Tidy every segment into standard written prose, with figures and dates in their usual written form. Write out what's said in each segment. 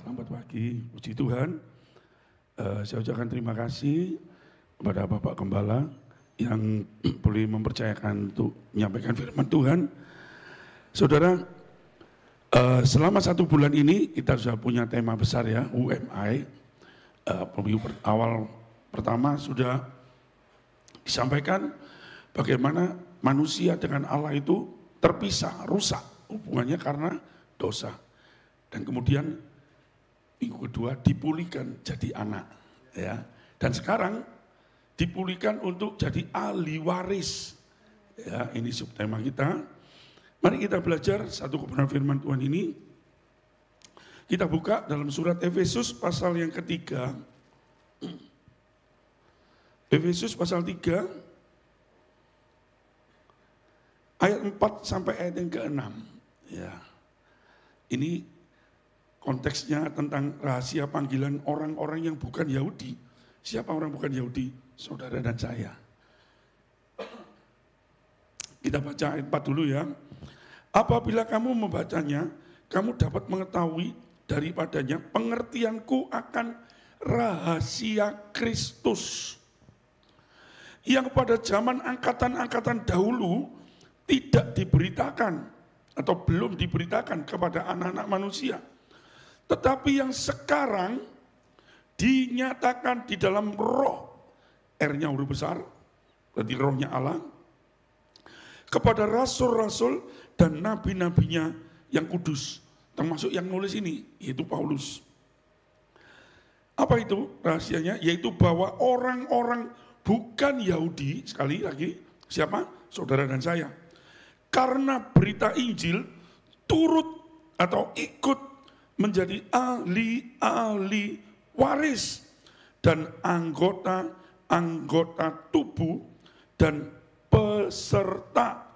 Selamat pagi, puji Tuhan. Saya ucapkan terima kasih kepada Bapak Gembala yang boleh mempercayakan untuk menyampaikan firman Tuhan. Saudara, selama 1 bulan ini kita sudah punya tema besar ya, UMI. Awal pertama sudah disampaikan bagaimana manusia dengan Allah itu terpisah, rusak hubungannya karena dosa. Dan kemudian minggu kedua dipulihkan jadi anak, ya. Dan sekarang dipulihkan untuk jadi ahli waris. Ya, ini subtema kita. Mari kita belajar satu kebenaran firman Tuhan ini. Kita buka dalam surat Efesus pasal yang ketiga. Efesus pasal 3 ayat 4 sampai ayat yang ke-6. Ya. Ini konteksnya tentang rahasia panggilan orang-orang yang bukan Yahudi. Siapa orang bukan Yahudi? Saudara dan saya. Kita baca ayat 4 dulu ya. Apabila kamu membacanya, kamu dapat mengetahui daripadanya pengertianku akan rahasia Kristus. Yang pada zaman angkatan-angkatan dahulu tidak diberitakan atau belum diberitakan kepada anak-anak manusia. Tetapi yang sekarang dinyatakan di dalam roh, R-nya huruf besar, berarti rohnya Allah, kepada rasul-rasul dan nabi-nabinya yang kudus, termasuk yang nulis ini, yaitu Paulus. Apa itu rahasianya? Yaitu bahwa orang-orang bukan Yahudi, sekali lagi, siapa? Saudara dan saya. Karena berita Injil turut atau ikut menjadi ahli-ahli waris dan anggota-anggota tubuh dan peserta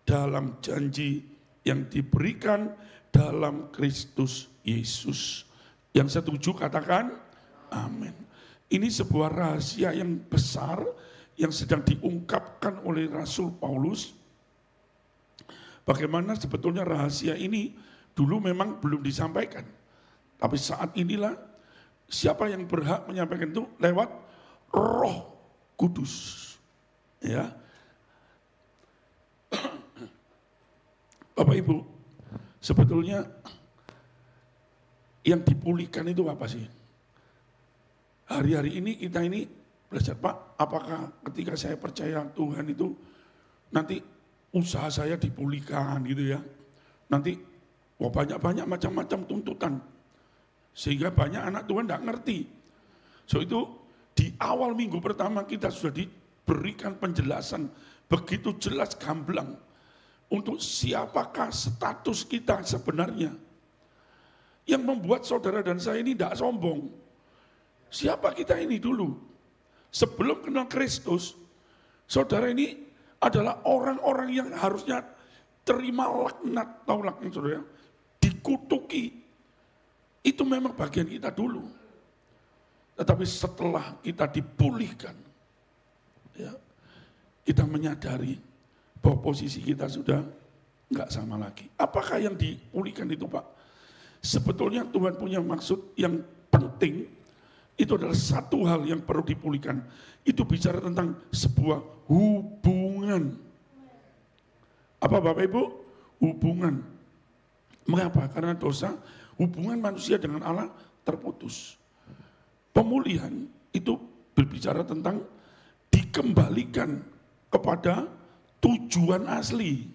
dalam janji yang diberikan dalam Kristus Yesus. Yang setuju katakan amin. Ini sebuah rahasia yang besar yang sedang diungkapkan oleh Rasul Paulus. Bagaimana sebetulnya rahasia ini dulu memang belum disampaikan, tapi saat inilah siapa yang berhak menyampaikan itu lewat Roh Kudus, ya. Bapak Ibu, sebetulnya yang dipulihkan itu apa sih? Hari-hari ini kita ini belajar, Pak, apakah ketika saya percaya Tuhan itu nanti usaha saya dipulihkan gitu ya? Nanti banyak-banyak macam-macam tuntutan. Sehingga banyak anak Tuhan tidak ngerti. So itu di awal minggu pertama kita sudah diberikan penjelasan begitu jelas gamblang. Untuk siapakah status kita sebenarnya. Yang membuat saudara dan saya ini tidak sombong. Siapa kita ini dulu? Sebelum kenal Kristus, saudara ini adalah orang-orang yang harusnya terima laknat, tahu laknat saudara? Dikutuki, itu memang bagian kita dulu. Tetapi setelah kita dipulihkan, ya, kita menyadari bahwa posisi kita sudah nggak sama lagi. Apakah yang dipulihkan itu, Pak? Sebetulnya Tuhan punya maksud yang penting, itu adalah satu hal yang perlu dipulihkan. Itu bicara tentang sebuah hubungan. Apa Bapak Ibu? Hubungan. Mengapa? Karena dosa, hubungan manusia dengan Allah terputus. Pemulihan itu berbicara tentang dikembalikan kepada tujuan asli.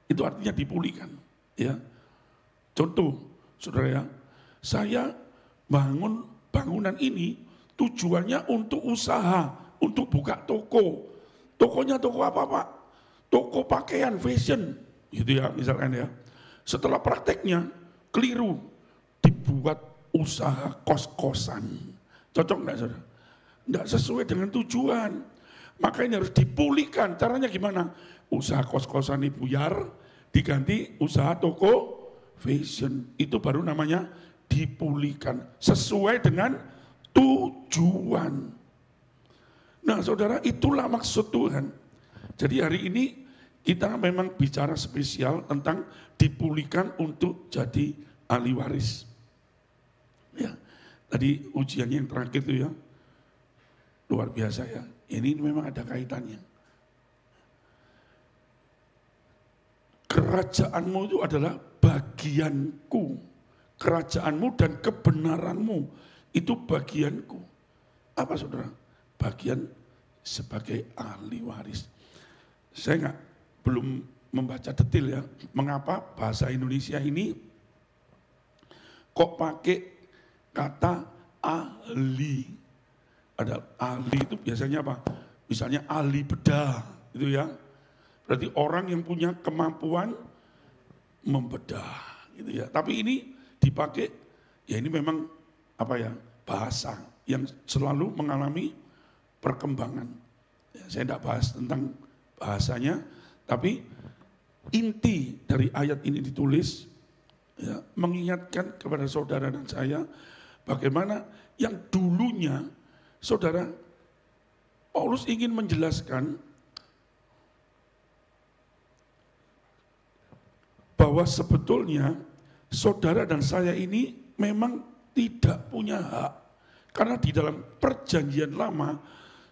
Itu artinya dipulihkan. Ya. Contoh, saudara ya, saya bangun bangunan ini tujuannya untuk usaha, untuk buka toko. Tokonya toko apa, Pak? Toko pakaian, fashion, gitu ya, misalkan ya. Setelah prakteknya keliru, dibuat usaha kos-kosan. Cocok enggak, saudara? Enggak sesuai dengan tujuan. Maka ini harus dipulihkan. Caranya gimana? Usaha kos-kosan ini buyar, diganti usaha toko fashion. Itu baru namanya dipulihkan. Sesuai dengan tujuan. Nah saudara, itulah maksud Tuhan. Jadi hari ini kita memang bicara spesial tentang dipulihkan untuk jadi ahli waris. Ya, tadi ujiannya yang terakhir itu ya, luar biasa ya. Ini memang ada kaitannya. Kerajaanmu itu adalah bagianku. Kerajaanmu dan kebenaranmu itu bagianku. Apa saudara? Bagian sebagai ahli waris. Saya belum membaca detail ya, mengapa bahasa Indonesia ini kok pakai kata ahli. Ada ahli itu biasanya apa? Misalnya ahli bedah, gitu ya. Berarti orang yang punya kemampuan membedah, gitu ya. Tapi ini dipakai, ya ini memang apa ya, bahasa yang selalu mengalami perkembangan. Ya, saya tidak bahas tentang bahasanya, tapi inti dari ayat ini ditulis, ya, mengingatkan kepada saudara dan saya bagaimana yang dulunya saudara, Paulus ingin menjelaskan bahwa sebetulnya saudara dan saya ini memang tidak punya hak. Karena di dalam perjanjian lama,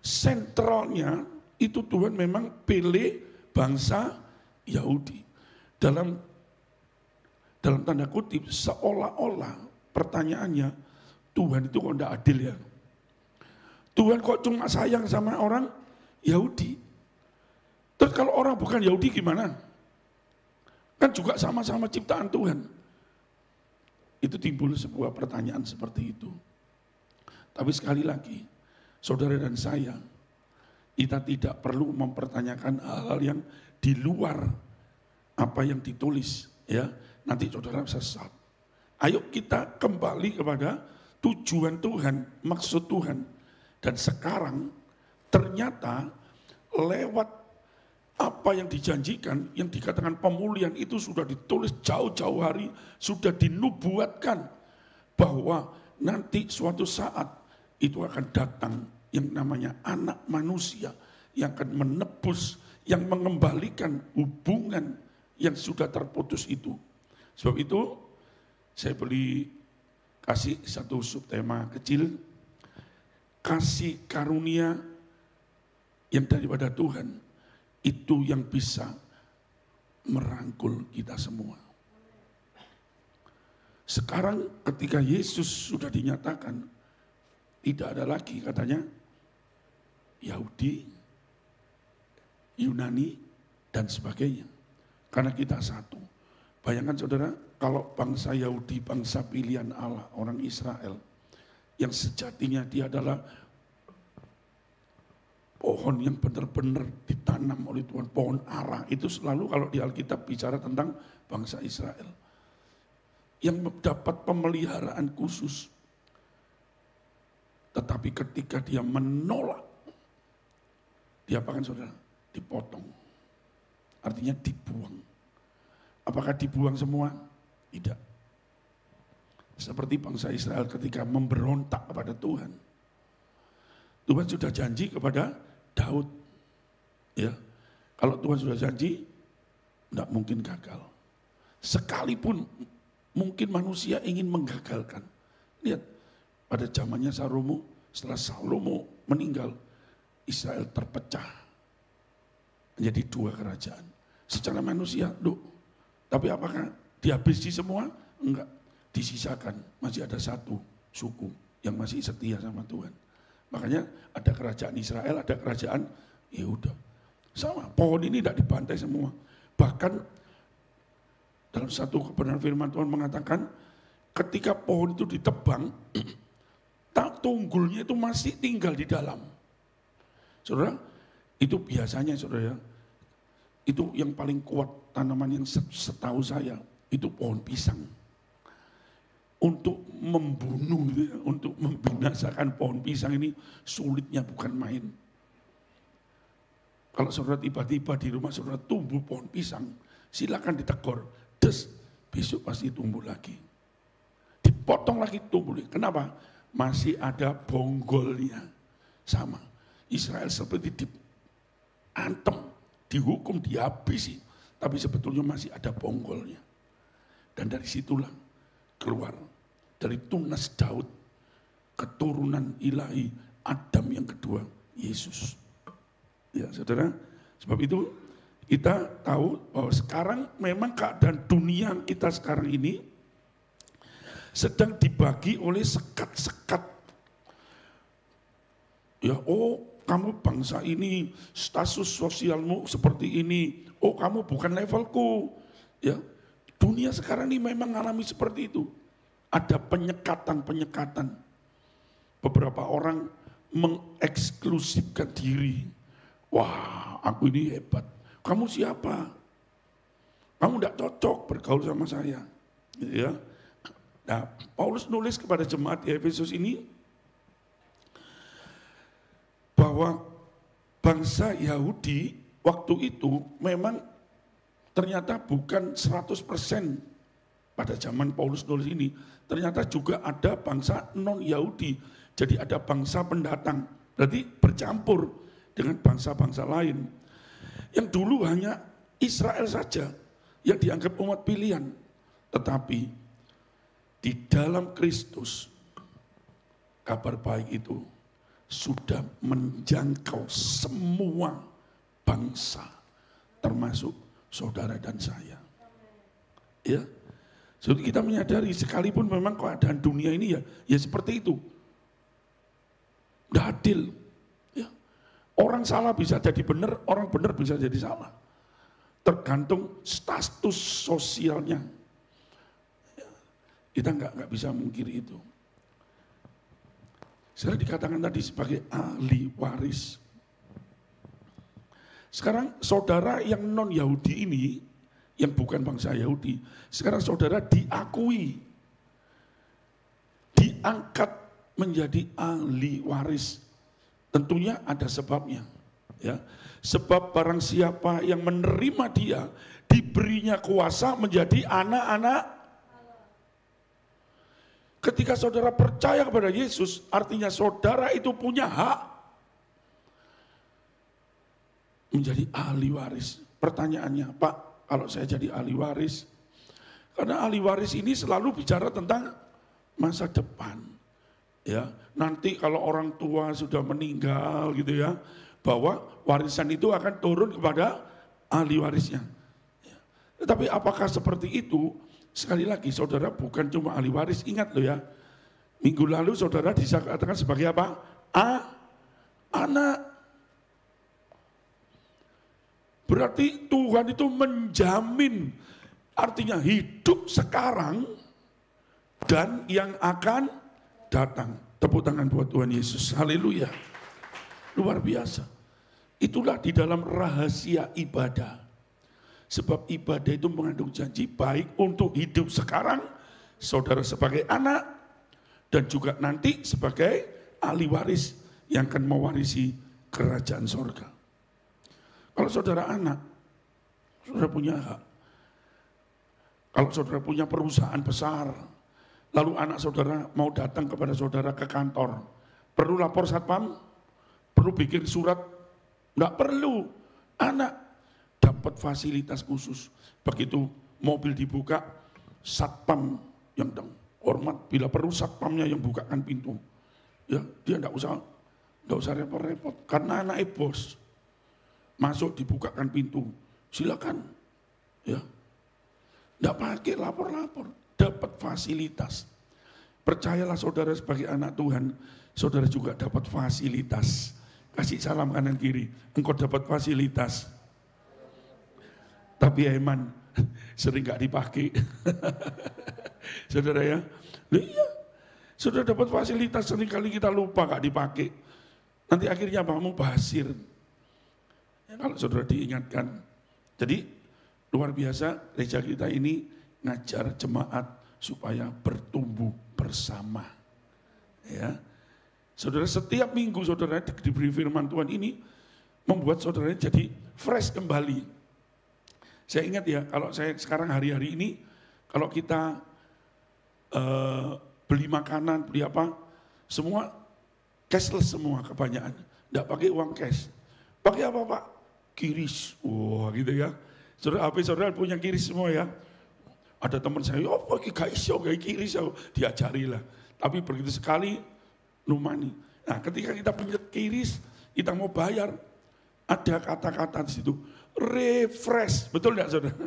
sentralnya itu Tuhan memang pilih bangsa Yahudi. Dalam tanda kutip, seolah-olah pertanyaannya, Tuhan itu kok tidak adil ya? Tuhan kok cuma sayang sama orang Yahudi? Terus kalau orang bukan Yahudi gimana? Kan juga sama-sama ciptaan Tuhan. Itu timbul sebuah pertanyaan seperti itu. Tapi sekali lagi, saudara dan saya, kita tidak perlu mempertanyakan hal-hal yang di luar apa yang ditulis. Ya, nanti saudara sesat. Ayo kita kembali kepada tujuan Tuhan, maksud Tuhan. Dan sekarang ternyata lewat apa yang dijanjikan, yang dikatakan pemulihan itu sudah ditulis jauh-jauh hari, sudah dinubuatkan bahwa nanti suatu saat itu akan datang yang namanya anak manusia yang akan menebus, yang mengembalikan hubungan yang sudah terputus itu. Sebab itu saya kasih satu subtema kecil, kasih karunia yang daripada Tuhan itu yang bisa merangkul kita semua. Sekarang ketika Yesus sudah dinyatakan, tidak ada lagi katanya Yahudi, Yunani, dan sebagainya. Karena kita satu. Bayangkan saudara, kalau bangsa Yahudi, bangsa pilihan Allah, orang Israel, yang sejatinya dia adalah pohon yang benar-benar ditanam oleh Tuhan, pohon ara. Itu selalu kalau di Alkitab bicara tentang bangsa Israel. Yang mendapat pemeliharaan khusus. Tetapi ketika dia menolak, dia apakan saudara? Dipotong. Artinya dibuang. Apakah dibuang semua? Tidak. Seperti bangsa Israel ketika memberontak kepada Tuhan. Tuhan sudah janji kepada Daud. Ya, kalau Tuhan sudah janji, tidak mungkin gagal. Sekalipun mungkin manusia ingin menggagalkan. Lihat, pada zamannya Salomo, setelah Salomo meninggal, Israel terpecah menjadi dua kerajaan. Secara manusia, tapi apakah dihabisi semua? Enggak. Disisakan, masih ada satu suku yang masih setia sama Tuhan. Makanya ada kerajaan Israel, ada kerajaan Yehuda. Sama, pohon ini tidak dibantai semua. Bahkan dalam satu kebenaran firman Tuhan mengatakan, ketika pohon itu ditebang, tunggulnya itu masih tinggal di dalam. Saudara, itu biasanya saudara, itu yang paling kuat tanaman yang setahu saya, itu pohon pisang. Untuk membunuh, untuk membinasakan pohon pisang ini sulitnya bukan main. Kalau saudara tiba-tiba di rumah saudara tumbuh pohon pisang, silakan ditegur, besok pasti tumbuh lagi. Dipotong lagi tumbuh lagi. Kenapa? Masih ada bonggolnya. Sama. Israel seperti diantem, dihukum, dihabisi. Tapi sebetulnya masih ada bonggolnya. Dan dari situlah keluar. dari tunas Daud, keturunan ilahi Adam yang kedua, Yesus. Ya saudara, sebab itu kita tahu bahwa sekarang memang keadaan dunia kita sekarang ini sedang dibagi oleh sekat-sekat. Ya, oh kamu bangsa ini, status sosialmu seperti ini, oh kamu bukan levelku. Ya, dunia sekarang ini memang mengalami seperti itu. Ada penyekatan-penyekatan. Beberapa orang mengeksklusifkan diri. Wah, aku ini hebat. Kamu siapa? Kamu tidak cocok bergaul sama saya. Gitu ya. Nah, Paulus nulis kepada jemaat di Efesus ini bahwa bangsa Yahudi waktu itu memang ternyata bukan 100% pada zaman Paulus nulis ini. Ternyata juga ada bangsa non-Yahudi. Jadi ada bangsa pendatang. Berarti bercampur dengan bangsa-bangsa lain. Yang dulu hanya Israel saja yang dianggap umat pilihan. Tetapi di dalam Kristus kabar baik itu sudah menjangkau semua bangsa, termasuk saudara dan saya. Ya, jadi kita menyadari sekalipun memang keadaan dunia ini ya seperti itu, tidak adil. Ya. Orang salah bisa jadi benar, orang benar bisa jadi salah, tergantung status sosialnya. Ya. Kita nggak bisa mengkiri itu. Saya dikatakan tadi sebagai ahli waris. Sekarang saudara yang non-Yahudi ini, yang bukan bangsa Yahudi, sekarang saudara diakui, diangkat menjadi ahli waris. Tentunya ada sebabnya. Ya. Sebab barang siapa yang menerima dia, diberinya kuasa menjadi anak-anak. Ketika saudara percaya kepada Yesus, artinya saudara itu punya hak menjadi ahli waris. Pertanyaannya, Pak, kalau saya jadi ahli waris, karena ahli waris ini selalu bicara tentang masa depan. Ya, nanti kalau orang tua sudah meninggal gitu ya, bahwa warisan itu akan turun kepada ahli warisnya. Ya. Tetapi apakah seperti itu? Sekali lagi saudara bukan cuma ahli waris, ingat loh ya. Minggu lalu saudara dikatakan sebagai apa? Anak. Berarti Tuhan itu menjamin, artinya hidup sekarang dan yang akan datang. Tepuk tangan buat Tuhan Yesus, haleluya. Luar biasa. Itulah di dalam rahasia ibadah. Sebab ibadah itu mengandung janji baik untuk hidup sekarang, saudara sebagai anak, dan juga nanti sebagai ahli waris yang akan mewarisi kerajaan sorga. Kalau saudara anak, saudara punya hak. Kalau saudara punya perusahaan besar, lalu anak saudara mau datang kepada saudara ke kantor, perlu lapor satpam? Perlu bikin surat? Enggak perlu. Anak dapat fasilitas khusus. Begitu mobil dibuka, satpam yang hormat, bila perlu satpamnya yang bukakan pintu. Ya, dia enggak usah repot-repot karena anaknya bos. Masuk dibukakan pintu, silakan. Ya. Enggak pakai lapor-lapor, dapat fasilitas. Percayalah saudara sebagai anak Tuhan, saudara juga dapat fasilitas. Kasih salam kanan kiri, engkau dapat fasilitas. Tapi Eman sering gak dipakai. Saudara ya, iya, sudah dapat fasilitas sering kali kita lupa gak dipakai. Nanti akhirnya kamu basir. Ya, kalau saudara diingatkan. Jadi luar biasa gereja kita ini ngajar jemaat supaya bertumbuh bersama. Ya, saudara setiap minggu saudara diberi firman Tuhan ini membuat saudara jadi fresh kembali. Saya ingat ya, kalau saya sekarang hari-hari ini, kalau kita beli makanan, beli apa, semua cashless semua kebanyakan. Tidak pakai uang cash. Pakai apa Pak? Kiris. Wah gitu ya. Saudara, HP saudara punya kiris semua ya. Ada teman saya, oh gak iso, gak kiri iso, diajari lah. Tapi begitu sekali, no money. Nah ketika kita punya kiris, kita mau bayar, ada kata-kata di situ, refresh, betul enggak saudara?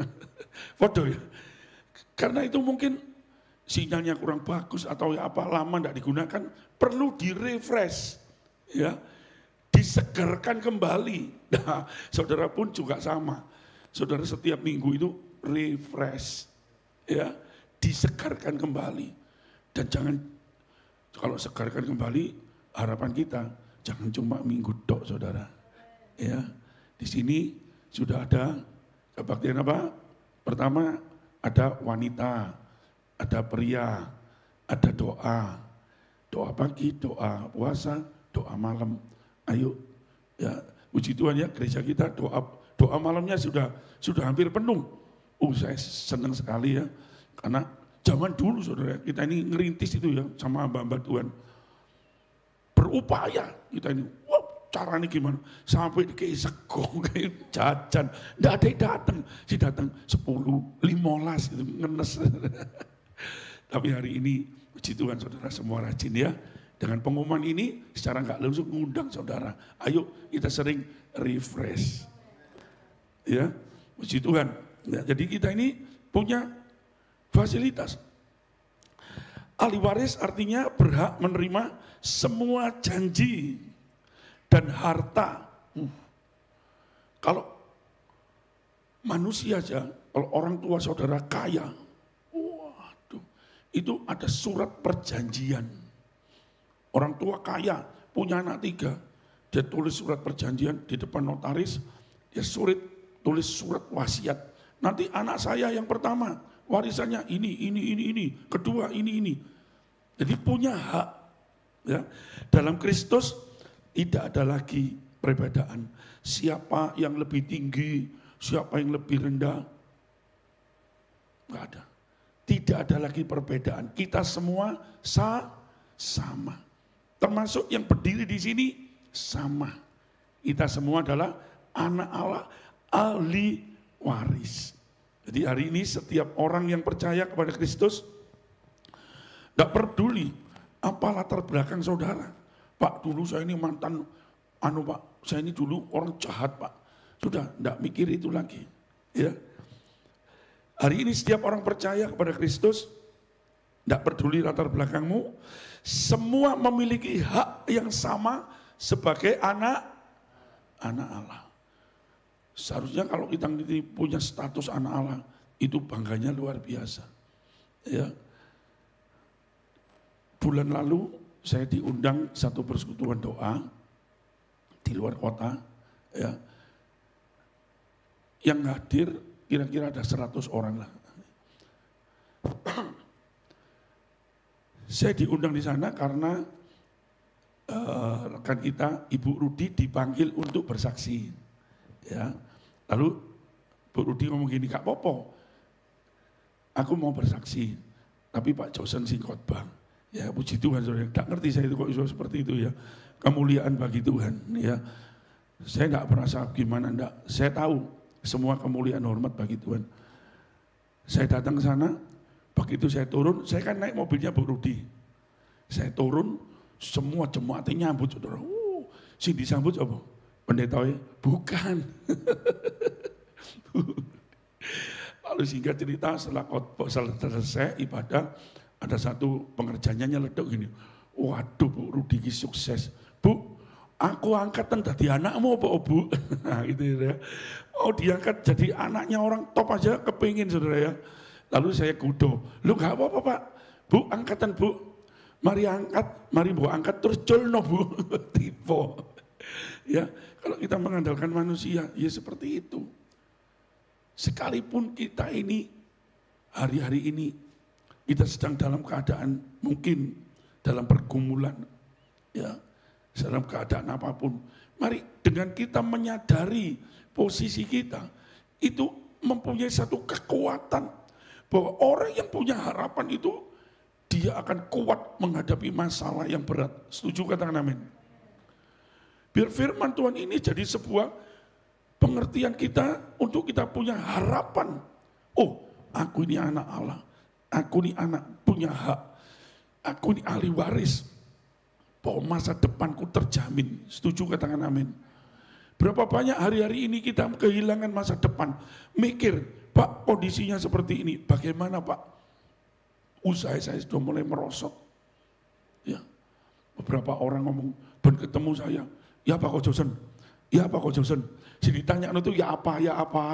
Foto ya. Karena itu mungkin sinyalnya kurang bagus atau apa lama enggak digunakan, perlu di-refresh, ya, disegarkan kembali. Nah, saudara pun juga sama. Saudara setiap minggu itu refresh, ya, disegarkan kembali. Dan jangan, kalau segarkan kembali, harapan kita jangan cuma minggu dok, saudara. Ya, di sini sudah ada kebaktian apa? Pertama ada wanita, ada pria, ada doa, doa pagi, doa puasa, doa malam. Ayo, ya, puji Tuhan ya, gereja kita doa malamnya sudah hampir penuh. Saya senang sekali ya, karena zaman dulu saudara, kita ini ngerintis itu ya sama hamba-hamba Tuhan. Berupaya kita ini, wah caranya gimana? Sampai kayak sego, kayak jajan, enggak ada yang datang. Si datang 10, 15 itu ngenes. Tapi hari ini puji Tuhan saudara semua rajin ya. Dengan pengumuman ini secara enggak langsung ngundang saudara. Ayo kita sering refresh. Ya, puji Tuhan. Ya, jadi kita ini punya fasilitas. Ahli waris artinya berhak menerima semua janji dan harta. Kalau manusia aja, kalau orang tua saudara kaya, waduh, itu ada surat perjanjian. Orang tua kaya, punya anak 3, dia tulis surat perjanjian di depan notaris, dia tulis surat wasiat. Nanti anak saya yang pertama, warisannya ini, kedua ini. Jadi punya hak. Ya. Dalam Kristus tidak ada lagi perbedaan. Siapa yang lebih tinggi, siapa yang lebih rendah. Enggak ada. Tidak ada lagi perbedaan. Kita semua sama. Termasuk yang berdiri di sini sama. Kita semua adalah anak Allah, ahli waris. Jadi hari ini setiap orang yang percaya kepada Kristus, tidak peduli apa latar belakang saudara. Pak, dulu saya ini mantan, Pak, saya ini dulu orang jahat Pak. Sudah, tidak mikir itu lagi. Ya. Hari ini setiap orang percaya kepada Kristus, tidak peduli latar belakangmu, semua memiliki hak yang sama sebagai anak Allah. Seharusnya kalau kita punya status anak Allah, itu bangganya luar biasa. Ya. Bulan lalu saya diundang satu persekutuan doa di luar kota. Ya. Yang hadir kira-kira ada 100 orang lah. Saya diundang di sana karena rekan kita Ibu Rudi dipanggil untuk bersaksi. Ya. Lalu Bu Rudi ngomong gini, Kak Popo, aku mau bersaksi, tapi Pak Josen sing khotbah. Ya puji Tuhan, saudara. Tidak ngerti saya itu kok iso seperti itu ya. Kemuliaan bagi Tuhan. Ya, saya tidak merasa gimana, enggak. Saya tahu semua kemuliaan hormat bagi Tuhan. Saya datang ke sana, begitu saya turun, saya kan naik mobilnya Bu Rudi. Saya turun, semua jemaatnya nyambut, saudara. Si disambut apa? Pendeta ya? Bukan. Lalu singkat cerita setelah selesai ibadah, ada satu pengerjanya nyeletuk gini. Waduh Bu Rudi sukses. Bu, aku angkatan jadi anakmu apa Bu? Nah gitu ya. Oh diangkat jadi anaknya orang top aja kepingin saudara ya. Lalu saya kudo. Lu gak apa-apa Pak. Bu angkatan Bu. Mari Bu angkat terus culno Bu. Tipe. Ya, kalau kita mengandalkan manusia, ya seperti itu. Sekalipun kita ini, hari-hari ini, kita sedang dalam keadaan mungkin dalam pergumulan, ya, dalam keadaan apapun. Mari dengan kita menyadari posisi kita, itu mempunyai satu kekuatan bahwa orang yang punya harapan itu, dia akan kuat menghadapi masalah yang berat. Setuju katakan amin? Biar firman Tuhan ini jadi sebuah pengertian kita untuk kita punya harapan. Oh, aku ini anak Allah, aku ini anak punya hak, aku ini ahli waris, bahwa masa depanku terjamin. Setuju, katakan amin. Berapa banyak hari-hari ini kita kehilangan masa depan, mikir, Pak kondisinya seperti ini, bagaimana Pak? Usaha saya sudah mulai merosot. Ya, beberapa orang ngomong, ben ketemu saya, ya Pak Kojosen, ya Pak Kojosen. Jadi ditanya itu ya apa,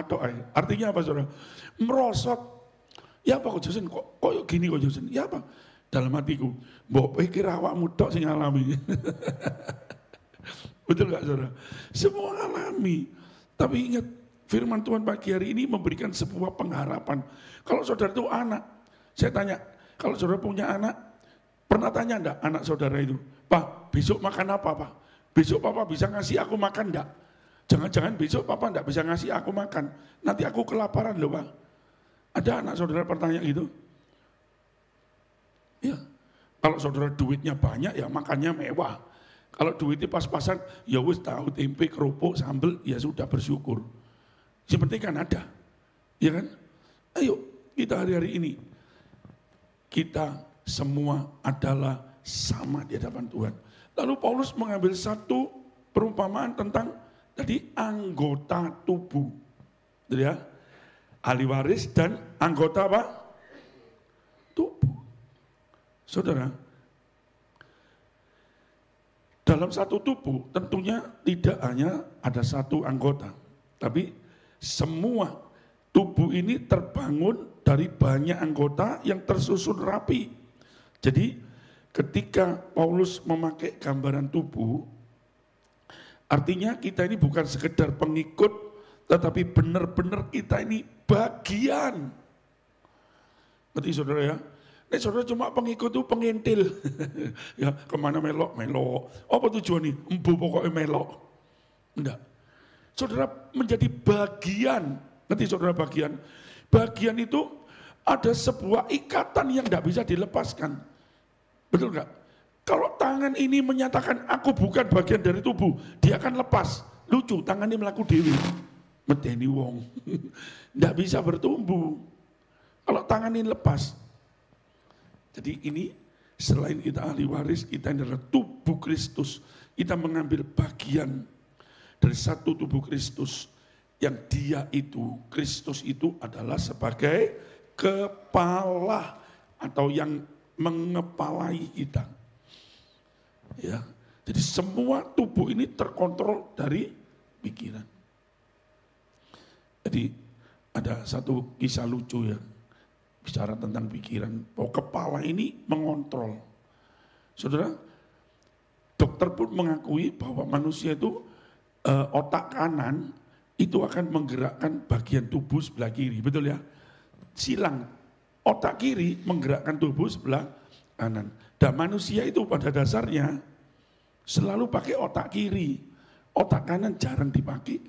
doa. Artinya apa saudara? Merosot. Ya Pak Kojosen, kok gini Kojosen? Ya Pak. Dalam hatiku, mbok pikir awakmu tok sing ngalami. Betul gak saudara? Semua alami. Tapi ingat, firman Tuhan pagi hari ini memberikan sebuah pengharapan. Kalau saudara itu anak, saya tanya, kalau saudara punya anak, pernah tanya enggak anak saudara itu, Pak besok makan apa Pak? Besok Papa bisa ngasih aku makan enggak? Jangan-jangan besok Papa enggak bisa ngasih aku makan, nanti aku kelaparan loh Pak. Ada anak saudara bertanya gitu? Ya, kalau saudara duitnya banyak ya makannya mewah. Kalau duitnya pas-pasan, ya wis tahu tempe, kerupuk, sambel, ya sudah bersyukur. Yang penting kan ada, ya kan? Ayo kita hari-hari ini, kita semua adalah sama di hadapan Tuhan. Lalu Paulus mengambil satu perumpamaan tentang tadi anggota tubuh, ya, ahli waris dan anggota apa? Tubuh. Saudara, dalam satu tubuh tentunya tidak hanya ada satu anggota, tapi semua tubuh ini terbangun dari banyak anggota yang tersusun rapi. Jadi ketika Paulus memakai gambaran tubuh, artinya kita ini bukan sekedar pengikut, tetapi benar-benar kita ini bagian. Ngerti saudara ya? Nek saudara cuma pengikut itu pengintil. Ya kemana melok. Apa tujuan nih? Embu pokoknya melok. Enggak. Saudara menjadi bagian. Ngerti saudara bagian? Bagian itu ada sebuah ikatan yang tidak bisa dilepaskan. Betul enggak? Kalau tangan ini menyatakan aku bukan bagian dari tubuh, dia akan lepas. Lucu, tangan ini melaku dewi. Medeni wong. Tidak bisa bertumbuh. Kalau tangan ini lepas. Jadi ini selain kita ahli waris, kita adalah tubuh Kristus. Kita mengambil bagian dari satu tubuh Kristus. Yang dia itu, Kristus itu adalah sebagai kepala atau yang mengepalai kita. Ya, jadi semua tubuh ini terkontrol dari pikiran. Jadi ada satu kisah lucu ya. Bicara tentang pikiran, bahwa kepala ini mengontrol. Saudara, dokter pun mengakui bahwa manusia itu otak kanan itu akan menggerakkan bagian tubuh sebelah kiri, betul ya? Silang, otak kiri menggerakkan tubuh sebelah kanan. Dan manusia itu pada dasarnya selalu pakai otak kiri, otak kanan jarang dipakai.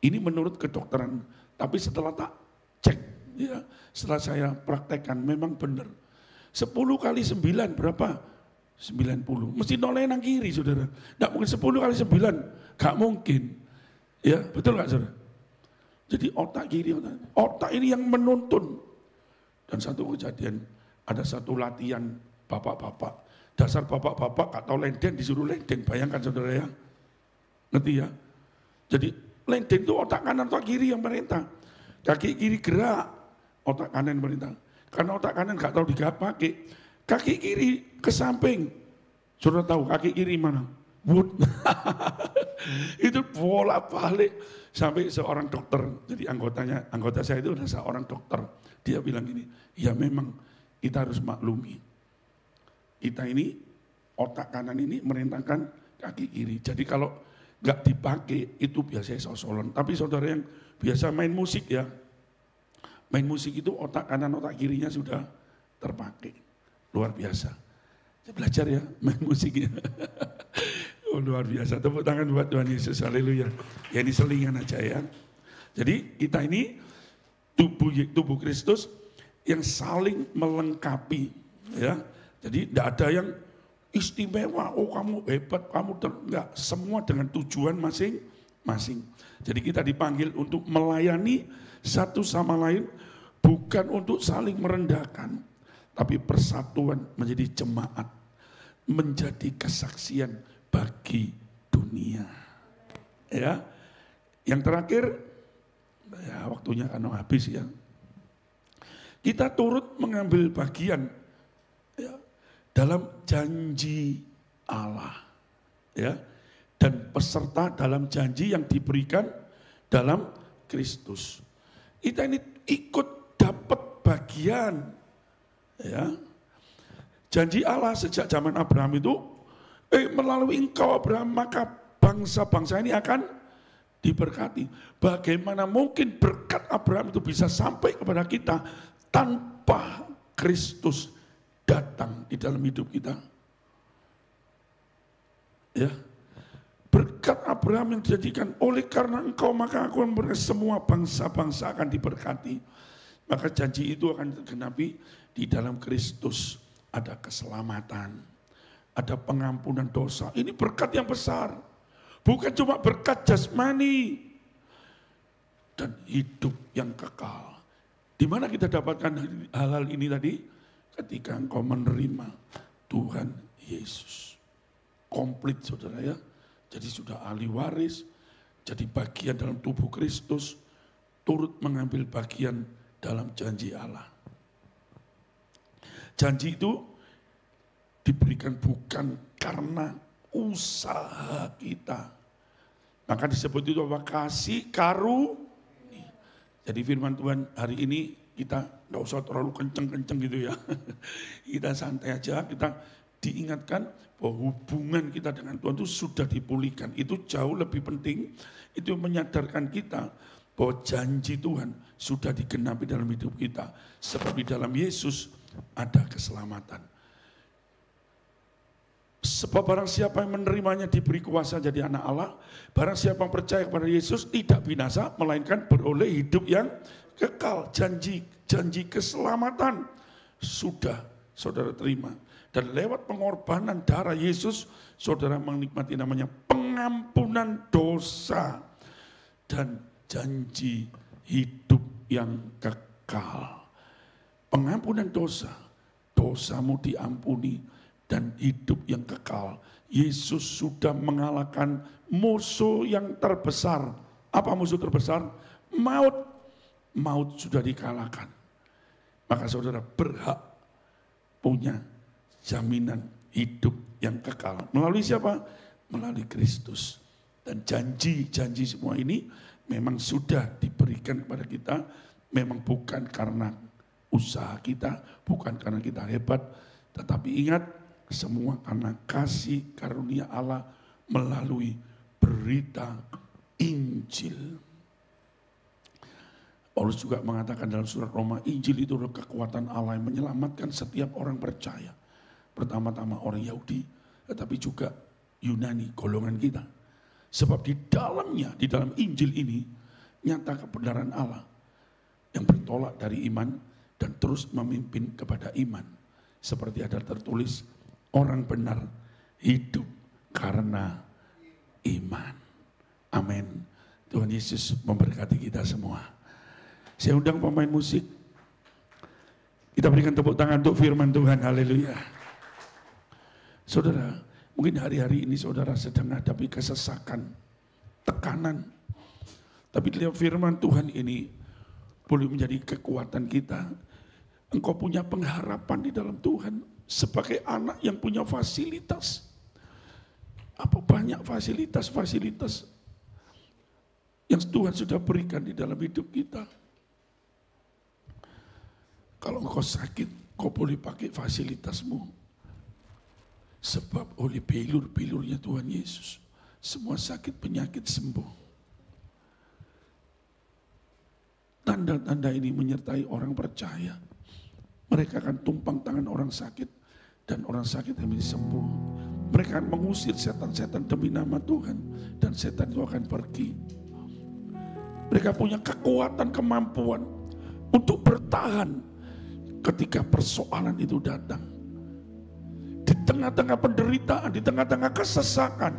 Ini menurut kedokteran, tapi setelah tak cek, ya, setelah saya praktekkan memang benar. 10 kali 9 berapa? 90. Mesti noleh nang kiri saudara. Tidak mungkin 10 kali 9. Gak mungkin. Ya betul gak saudara? Jadi otak kiri, otak ini yang menuntun. Dan satu kejadian, ada satu latihan bapak-bapak. Dasar bapak-bapak gak tahu lenden disuruh lenden. Bayangkan saudara ya. Ngerti ya? Jadi lenden itu otak kanan otak kiri yang merintah. Kaki kiri gerak, otak kanan merintah. Karena otak kanan gak tahu dipakai, kaki kiri ke samping. Saudara tahu kaki kiri mana? Wood. Itu bolak-balik sampai seorang dokter. Jadi anggota saya itu adalah seorang dokter. Dia bilang gini, ya memang kita harus maklumi. Kita ini, otak kanan ini merintahkan kaki kiri. Jadi kalau gak dipakai itu biasanya sosolan. Tapi saudara yang biasa main musik ya, main musik itu otak kanan otak kirinya sudah terpakai, luar biasa. Saya belajar ya main musiknya. Oh, luar biasa, tepuk tangan buat Tuhan Yesus, haleluya. Ya ini selingan aja ya. Jadi kita ini tubuh Kristus yang saling melengkapi ya. Jadi tidak ada yang istimewa, oh kamu hebat, kamu enggak, semua dengan tujuan masing-masing. Jadi kita dipanggil untuk melayani satu sama lain, bukan untuk saling merendahkan, tapi persatuan menjadi jemaat, menjadi kesaksian bagi dunia. Ya, yang terakhir, ya waktunya kan habis ya. Kita turut mengambil bagian ya, dalam janji Allah, ya, dan peserta dalam janji yang diberikan dalam Kristus. Kita ini ikut dapat bagian, ya. Janji Allah sejak zaman Abraham itu, melalui engkau Abraham maka bangsa-bangsa ini akan diberkati. Bagaimana mungkin berkat Abraham itu bisa sampai kepada kita tanpa Kristus datang di dalam hidup kita? Ya, berkat Abraham yang dijadikan oleh karena engkau maka aku akan berkati, semua bangsa-bangsa akan diberkati. Maka janji itu akan tergenapi di dalam Kristus. Ada keselamatan, ada pengampunan dosa. Ini berkat yang besar. Bukan cuma berkat jasmani dan hidup yang kekal. Di mana kita dapatkan hal-hal ini tadi? Ketika engkau menerima Tuhan Yesus. Komplit saudara ya. Jadi sudah ahli waris, jadi bagian dalam tubuh Kristus, turut mengambil bagian dalam janji Allah. Janji itu diberikan bukan karena usaha kita. Maka disebut itu apa? Kasih karunia. Jadi firman Tuhan hari ini kita nggak usah terlalu kenceng-kenceng gitu ya. Kita santai aja, kita diingatkan bahwa hubungan kita dengan Tuhan itu sudah dipulihkan. Itu jauh lebih penting, itu menyadarkan kita bahwa janji Tuhan sudah digenapi dalam hidup kita. Sebab di dalam Yesus ada keselamatan. Sebab barang siapa yang menerimanya diberi kuasa jadi anak Allah. Barang siapa yang percaya kepada Yesus tidak binasa, melainkan beroleh hidup yang kekal. Janji keselamatan sudah saudara terima. Dan lewat pengorbanan darah Yesus, saudara menikmati namanya pengampunan dosa. Dan janji hidup yang kekal. Pengampunan dosa, dosamu diampuni. Dan hidup yang kekal. Yesus sudah mengalahkan musuh yang terbesar. Apa musuh terbesar? Maut. Maut sudah dikalahkan. Maka saudara berhak punya jaminan hidup yang kekal. Melalui siapa? Melalui Kristus. Dan janji-janji semua ini memang sudah diberikan kepada kita. Memang bukan karena usaha kita, bukan karena kita hebat. Tetapi ingat, semua karena kasih karunia Allah melalui berita Injil. Paulus juga mengatakan dalam surat Roma, Injil itu adalah kekuatan Allah yang menyelamatkan setiap orang percaya. Pertama-tama orang Yahudi, tetapi juga Yunani, golongan kita. Sebab di dalamnya, di dalam Injil ini, nyata kebenaran Allah yang bertolak dari iman dan terus memimpin kepada iman. Seperti ada tertulis, orang benar hidup karena iman. Amin. Tuhan Yesus memberkati kita semua. Saya undang pemain musik. Kita berikan tepuk tangan untuk firman Tuhan. Haleluya. Saudara, mungkin hari-hari ini saudara sedang menghadapi kesesakan, tekanan. Tapi lihat firman Tuhan ini boleh menjadi kekuatan kita. Engkau punya pengharapan di dalam Tuhan. Sebagai anak yang punya fasilitas. Apa banyak fasilitas-fasilitas yang Tuhan sudah berikan di dalam hidup kita. Kalau engkau sakit, kau boleh pakai fasilitasmu. Sebab oleh bilur-bilurnya Tuhan Yesus, semua sakit penyakit sembuh. Tanda-tanda ini menyertai orang percaya. Mereka akan tumpang tangan orang sakit dan orang sakit akan sembuh. Mereka akan mengusir setan-setan demi nama Tuhan dan setan itu akan pergi. Mereka punya kekuatan, kemampuan untuk bertahan ketika persoalan itu datang. Di tengah-tengah penderitaan, di tengah-tengah kesesakan,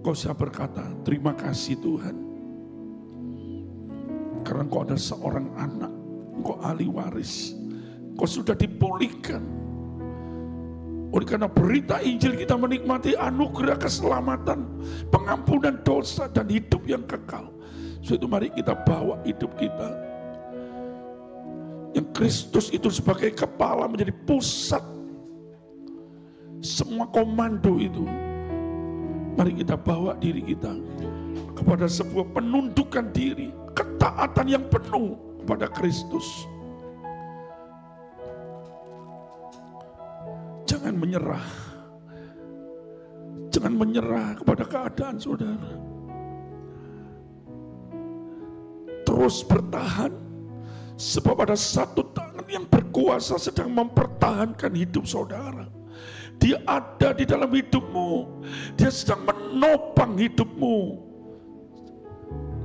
kau bisa berkata, terima kasih Tuhan. Karena kau ada seorang anak Engkau ahli waris. Engkau sudah dipulihkan. Oleh karena berita Injil kita menikmati anugerah keselamatan, pengampunan dosa dan hidup yang kekal. So itu mari kita bawa hidup kita. Yang Kristus itu sebagai kepala menjadi pusat. Semua komando itu. Mari kita bawa diri kita kepada sebuah penundukan diri. Ketaatan yang penuh kepada Kristus. Jangan menyerah. Jangan menyerah kepada keadaan saudara. Terus bertahan. Sebab ada satu tangan yang berkuasa sedang mempertahankan hidup saudara. Dia ada di dalam hidupmu. Dia sedang menopang hidupmu.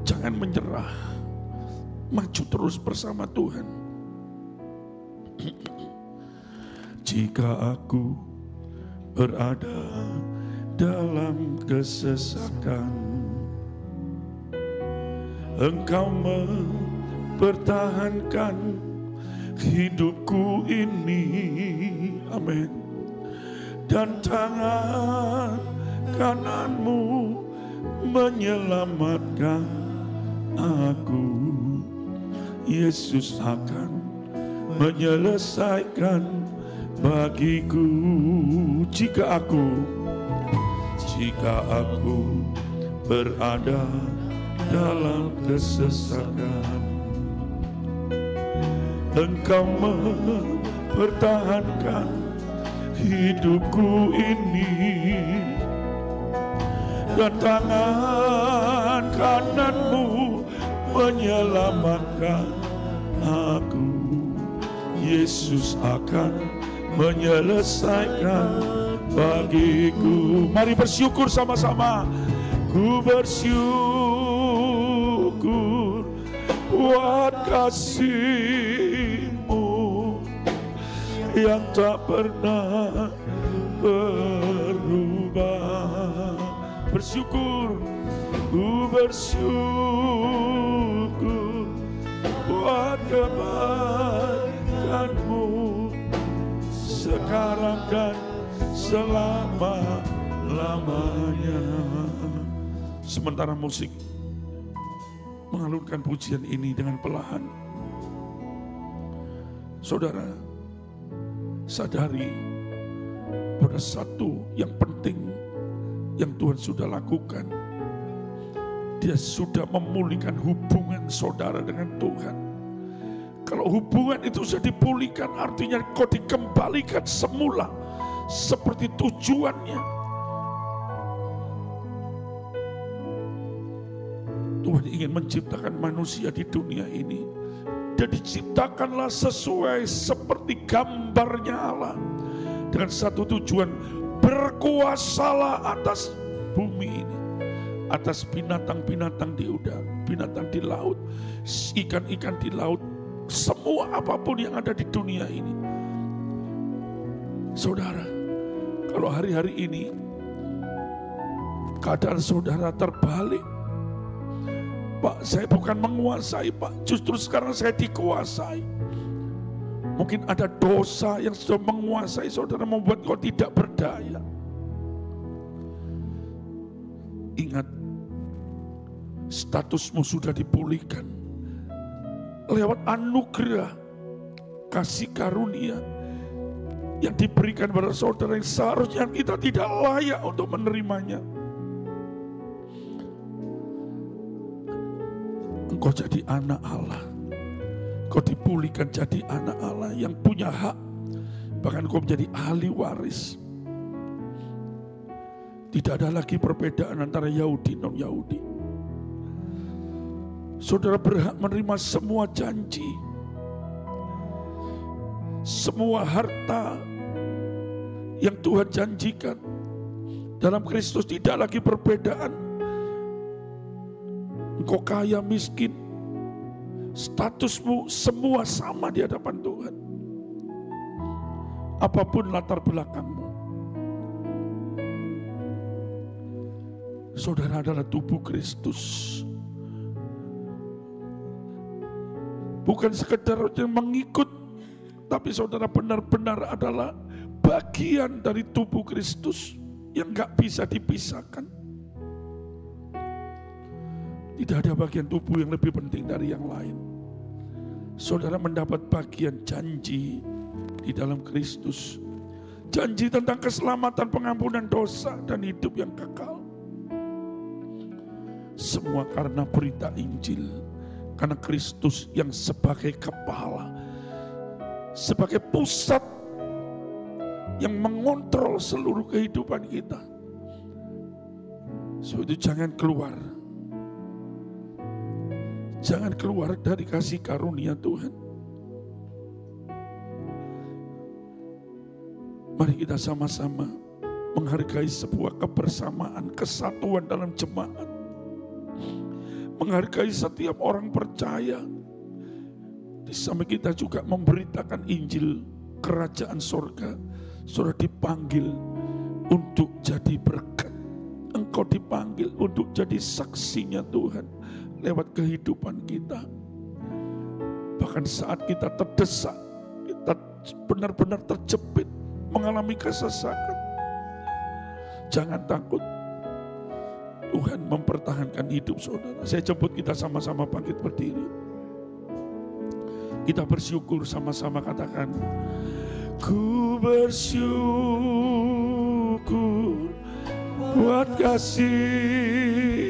Jangan menyerah. Maju terus bersama Tuhan. Jika aku berada dalam kesesakan, Engkau mempertahankan hidupku ini. Amin. Dan tangan kananmu menyelamatkan aku. Yesus akan menyelesaikan bagiku. Jika aku berada dalam kesesakan, Engkau mempertahankan hidupku ini. Dan tangan kananmu menyelamatkan aku. Yesus akan menyelesaikan bagiku. Mari bersyukur sama-sama. Ku bersyukur buat kasih-Mu yang tak pernah berubah. Bersyukur, ku bersyukur buat kebaikan-Mu sekarang dan selama-lamanya. Sementara musik mengalunkan pujian ini dengan perlahan, saudara sadari pada satu yang penting yang Tuhan sudah lakukan. Dia sudah memulihkan hubungan saudara dengan Tuhan. Kalau hubungan itu sudah dipulihkan, artinya kau dikembalikan semula seperti tujuannya. Tuhan ingin menciptakan manusia di dunia ini. Dan diciptakanlah sesuai seperti gambarnya Allah. Dengan satu tujuan, berkuasalah atas bumi ini. Atas binatang-binatang di udara, binatang di laut, ikan-ikan di laut, semua apapun yang ada di dunia ini. Saudara, kalau hari-hari ini keadaan saudara terbalik, Pak, saya bukan menguasai, Pak, justru sekarang saya dikuasai. Mungkin ada dosa yang sudah menguasai saudara, membuat kau tidak berdaya. Ingat, statusmu sudah dipulihkan lewat anugerah kasih karunia yang diberikan pada saudara yang seharusnya kita tidak layak untuk menerimanya. Engkau jadi anak Allah, kau dipulihkan jadi anak Allah yang punya hak, bahkan kau menjadi ahli waris. Tidak ada lagi perbedaan antara Yahudi non Yahudi. Saudara berhak menerima semua janji, semua harta yang Tuhan janjikan dalam Kristus. Tidak lagi perbedaan. Engkau kaya miskin, statusmu semua sama di hadapan Tuhan. Apapun latar belakangmu, saudara adalah tubuh Kristus. Bukan sekedar mengikut, tapi saudara benar-benar adalah bagian dari tubuh Kristus yang gak bisa dipisahkan. Tidak ada bagian tubuh yang lebih penting dari yang lain. Saudara mendapat bagian janji di dalam Kristus. Janji tentang keselamatan, pengampunan dosa, dan hidup yang kekal. Semua karena berita Injil. Karena Kristus yang sebagai kepala, sebagai pusat yang mengontrol seluruh kehidupan kita. So itu jangan keluar. Jangan keluar dari kasih karunia Tuhan. Mari kita sama-sama menghargai sebuah kebersamaan, kesatuan dalam jemaat. Menghargai setiap orang percaya. Di samping kita juga memberitakan Injil kerajaan sorga. Saudara dipanggil untuk jadi berkat. Engkau dipanggil untuk jadi saksinya Tuhan lewat kehidupan kita. Bahkan saat kita terdesak, kita benar-benar terjepit, mengalami kesesakan. Jangan takut. Tuhan mempertahankan hidup saudara. Saya jemput kita sama-sama bangkit berdiri. Kita bersyukur sama-sama, katakan, ku bersyukur buat kasih